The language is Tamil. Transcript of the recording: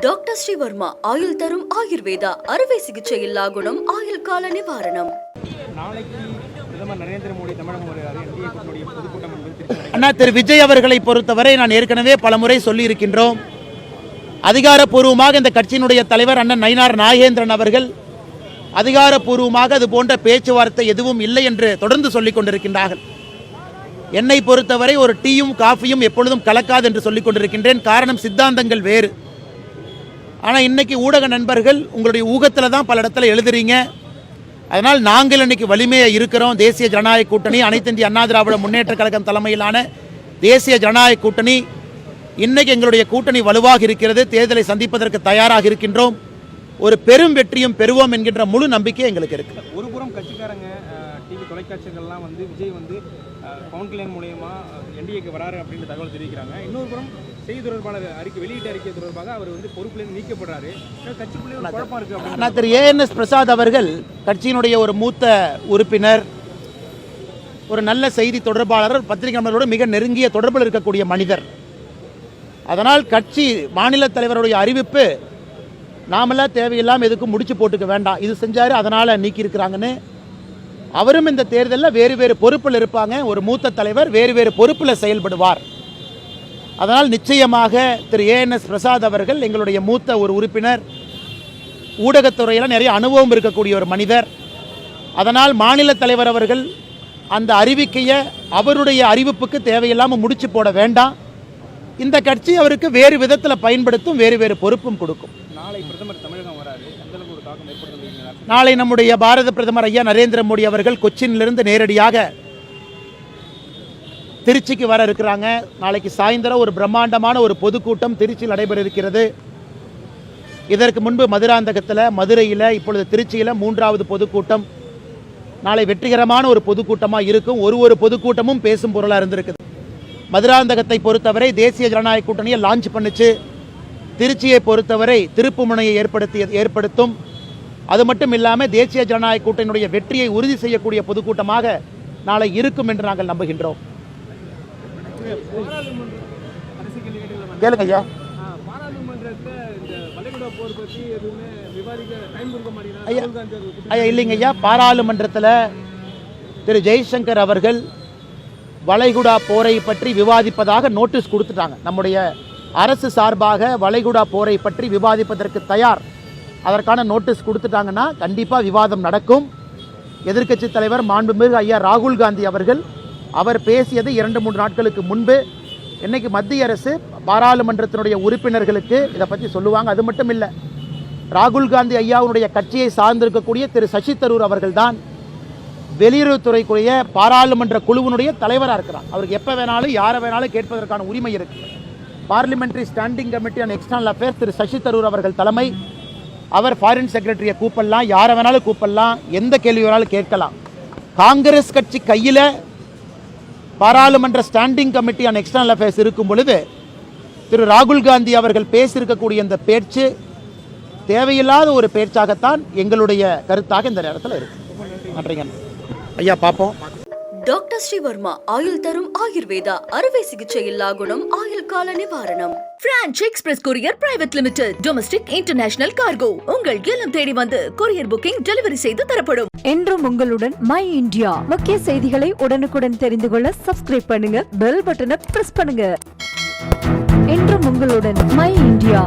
டாக்டர் ஸ்ரீவர்மா ஆயுள் தரும் ஆயுர்வேதா அறுவை சிகிச்சை இல்லா குணம் ஆயுள் கால நிவாரணம். நாளைக்கு பிரதமர் நரேந்திர மோடி தமிழகம் வருகிறார். என்டிஏ கூட்டணியுடைய பொதுக்கூட்டம் என்பது அண்ணா திரு விஜய் அவர்களை பொறுத்தவரை நான் ஏற்கனவே பலமுறை சொல்லி இருக்கின்றோம். அதிகாரப்பூர்வமாக இந்த கட்சியினுடைய தலைவர் அண்ணன் நயினார் நாகேந்திரன் அவர்கள் அதிகாரப்பூர்வமாக அது போன்ற பேச்சுவார்த்தை எதுவும் இல்லை என்று தொடர்ந்து சொல்லிக் கொண்டிருக்கின்றார்கள். என்னை பொறுத்தவரை ஒரு டீயும் காஃபியும் எப்பொழுதும் கலக்காது என்று சொல்லிக் கொண்டிருக்கின்றேன். காரணம் சித்தாந்தங்கள் வேறு. ஆனால் இன்னைக்கு ஊடக நண்பர்கள் உங்களுடைய ஊகத்தில் தான் பல இடத்துல எழுதுறீங்க. அதனால் நாங்கள் இன்னைக்கு வலிமையாக இருக்கிறோம். தேசிய ஜனநாயக கூட்டணி, அனைத்து இந்திய அண்ணா திராவிட முன்னேற்ற கழகம் தலைமையிலான தேசிய ஜனநாயக கூட்டணி, இன்னைக்கு எங்களுடைய கூட்டணி வலுவாக இருக்கிறது. தேர்தலை சந்திப்பதற்கு தயாராக இருக்கின்றோம். ஒரு பெரும் வெற்றியும் பெறுவோம் என்கின்ற முழு நம்பிக்கை எங்களுக்கு இருக்கு. ஒரு புறம் கட்சிக்காரங்க டிவி தொலைக்காட்சிகள்லாம் விஜய் பவன் கல்யாண் மூலமா என்டிஏக்கு வராரு அப்படின்னு தகவல் தெரிவிக்கிறாங்க. இன்னொரு புறம் செய்தி தொடர்பாளர் வெளியிட்ட அறிக்கை தொடர்பாக அவர் பொறுப்பிலிருந்து நீக்கப்படுறாரு. கட்சிக்குள்ளே குழப்பம் இருக்கு அப்படின்னு திரு ஏஎன்எஸ் பிரசாத் அவர்கள் கட்சியினுடைய ஒரு மூத்த உறுப்பினர், ஒரு நல்ல செய்தி தொடர்பாளர், பத்திரிகையாளர்களோடு மிக நெருங்கிய தொடர்பில் இருக்கக்கூடிய மனிதர். அதனால் கட்சி மாநில தலைவருடைய அறிவிப்பு நாமெல்லாம் தேவையில்லாமல் எதுக்கும் முடிச்சு போட்டுக்க வேண்டாம், இது செஞ்சாரு அதனால் நீக்கியிருக்கிறாங்கன்னு. அவரும் இந்த தேர்தலில் வேறு வேறு பொறுப்பில் இருப்பாங்க. ஒரு மூத்த தலைவர் வேறு வேறு பொறுப்பில் செயல்படுவார். அதனால் நிச்சயமாக திரு ஏஎன்எஸ் பிரசாத் அவர்கள் எங்களுடைய மூத்த ஒரு உறுப்பினர், ஊடகத்துறையில் நிறைய அனுபவம் இருக்கக்கூடிய ஒரு மனிதர். அதனால் மாநில தலைவர் அவர்கள் அந்த அறிவிக்கையை அவருடைய அறிவிப்புக்கு தேவையில்லாமல் முடிச்சு போட வேண்டாம். இந்த கட்சி அவருக்கு வேறு விதத்தில் பயன்படுத்தும், வேறு வேறு பொறுப்பும் கொடுக்கும். நாளை பிரதமர் தமிழகம் வராரு. எந்த அளவுக்கு ஒரு தாக்கம் ஏற்படுத்தும்? நாளை நம்முடைய பாரத பிரதமர் ஐயா நரேந்திர மோடி அவர்கள் கொச்சினிலிருந்து நேரடியாக திருச்சிக்கு வர இருக்கிறாங்க. நாளைக்கு சாயந்தரம் ஒரு பிரம்மாண்டமான ஒரு பொதுக்கூட்டம் திருச்சியில் நடைபெற இருக்கிறது. இதற்கு முன்பு மதுராந்தகத்தில், மதுரையில், இப்பொழுது திருச்சியில் 3வது பொதுக்கூட்டம். நாளை வெற்றிகரமான ஒரு பொதுக்கூட்டமாக இருக்கும். ஒரு பொதுக்கூட்டமும் பேசும் பொருளாக இருந்திருக்குது. மதுராந்தகத்தை பொறுத்தவரை தேசிய ஜனநாயக கூட்டணியை லான்ச் பண்ணுச்சு. திருச்சியை பொறுத்தவரை திருப்பு முனையை ஏற்படுத்தும். அது மட்டும் இல்லாமல் தேசிய ஜனநாயக கூட்டணியுடைய வெற்றியை உறுதி செய்யக்கூடிய பொதுக்கூட்டமாக நாளை இருக்கும் என்று நாங்கள் நம்புகின்றோம். கேளுங்க ஐயா. ஐயா இல்லைங்க ஐயா, பாராளுமன்றத்தில் திரு ஜெய்சங்கர் அவர்கள் வளைகுடா போரை பற்றி விவாதிப்பதாக நோட்டீஸ் கொடுத்துட்டாங்க. நம்முடைய அரசு சார்பாக வளைகுடா போரை பற்றி விவாதிப்பதற்கு தயார், அதற்கான நோட்டீஸ் கொடுத்துட்டாங்கன்னா கண்டிப்பாக விவாதம் நடக்கும். எதிர்க்கட்சி தலைவர் மாண்புமிகு ஐயா ராகுல் காந்தி அவர்கள் அவர் பேசியது 2-3 நாட்களுக்கு முன்பு. இன்னைக்கு மத்திய அரசு பாராளுமன்றத்தினுடைய உறுப்பினர்களுக்கு இதை பற்றி சொல்லுவாங்க. அது மட்டும் இல்லை, ராகுல் காந்தி ஐயாவுடைய கட்சியை சார்ந்திருக்கக்கூடிய திரு சசி தரூர் அவர்கள் தான் வெளியுறவுத்துறைக்குரிய பாராளுமன்ற குழுவினுடைய தலைவராக இருக்கிறார். அவருக்கு எப்போ வேணாலும் யாரை வேணாலும் கேட்பதற்கான உரிமை இருக்குது. Parliamentary standing committee on external affairs Thiru Shashi Tharoor அவர்கள் தலைமை. அவர் ஃபாரின் செக்ரட்டரியை கூப்பிடலாம், யாரை வேணாலும் கூப்பிடலாம், எந்த கேள்வி வேணாலும் கேட்கலாம். காங்கிரஸ் கட்சி கையில் பாராளுமன்ற standing committee on external affairs இருக்கும் பொழுது திரு ராகுல் காந்தி அவர்கள் பேசியிருக்கக்கூடிய இந்த பேச்சு தேவையில்லாத ஒரு பேச்சாகத்தான் எங்களுடைய கருத்தாக இந்த நேரத்தில் இருக்கு. நன்றிங்க ஐயா. பார்ப்போம். டாக்டர் ஸ்ரீவர்மா ஆயுள் தரும் ஆயுர்வேதா அறுவை சிகிச்சை இல்லா குணம் ஆயுள் கால நிவாரணம். Branch express courier private limited. Domestic international cargo. உங்கள் இல்லம் தேடி வந்து கொரியர் புக்கிங் டெலிவரி செய்து தரப்படும். என்றும் உங்களுடன் மை இந்தியா. முக்கிய செய்திகளை உடனுக்குடன் தெரிந்து கொள்ள சப்ஸ்கிரைப் பண்ணுங்க, பெல் பட்டனை பிரஸ் பண்ணுங்க. என்றும் உங்களுடன் மை இந்தியா.